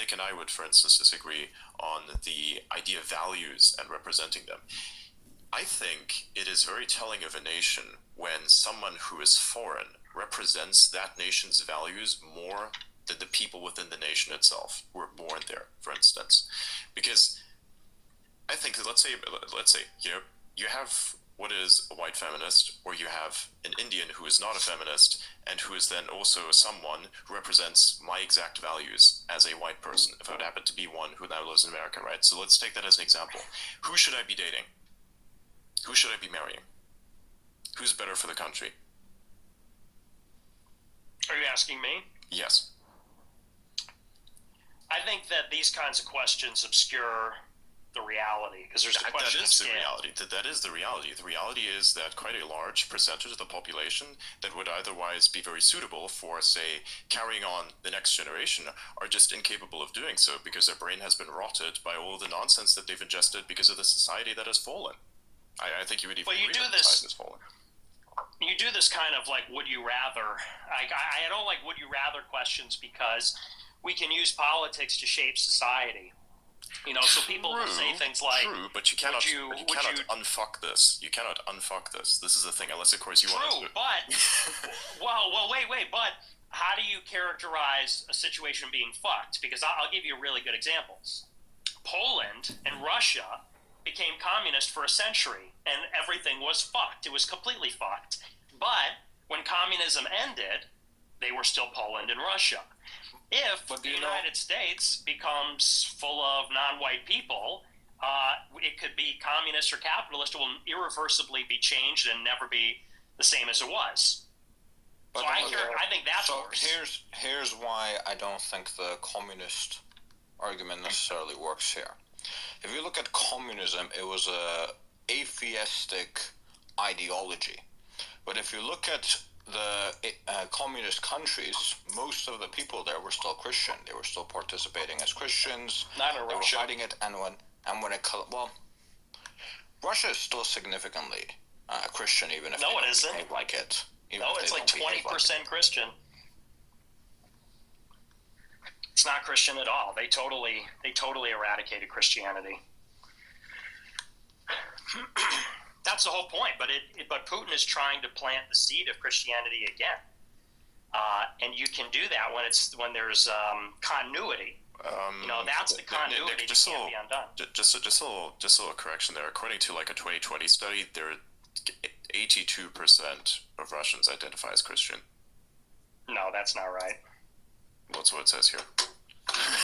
Nick and I would, for instance, disagree on the idea of values and representing them. I think it is very telling of a nation when someone who is foreign represents that nation's values more than the people within the nation itself who were born there, for instance. Because I think, let's say, you have what is a white feminist, or you have an Indian who is not a feminist, and who is then also someone who represents my exact values as a white person, if I would happen to be one who now lives in America, right? So let's take that as an example. Who should I be dating? Who should I be marrying? Who's better for the country? Are you asking me? Yes. I think that these kinds of questions obscure the reality, because there's the question of scale. That is the reality. The reality is that quite a large percentage of the population that would otherwise be very suitable for, say, carrying on the next generation are just incapable of doing so because their brain has been rotted by all the nonsense that they've ingested because of the society that has fallen. I think you would even agree that society has fallen. You do this kind of like would you rather. I don't like would you rather questions because we can use politics to shape society. So people will say things like... True, but you cannot unfuck this. You cannot unfuck this. This is the thing, unless, of course, you want to... True, but... wait, but how do you characterize a situation being fucked? Because I'll give you really good examples. Poland and Russia became communist for a century, and everything was fucked. It was completely fucked. But when communism ended, they were still Poland and Russia. If the United States becomes full of non-white people, it could be communist or capitalist. It will irreversibly be changed and never be the same as it was. But so I think that's worse. Here's why I don't think the communist argument necessarily works here. If you look at communism, it was a atheistic ideology. But if you look at the communist countries, most of the people there were still Christian. They were still participating as Christians. Not in Russia. They were fighting it, and when it Russia is still significantly Christian, even if they don't behave like it. No, it's like 20% Christian. It's not Christian at all. They totally eradicated Christianity. That's the whole point, but Putin is trying to plant the seed of Christianity again, and you can do that when there's continuity. That's the continuity that can't be undone. Just a little correction there. According to like a 2020 study, 82% of Russians identify as Christian. No, that's not right. That's what it says here.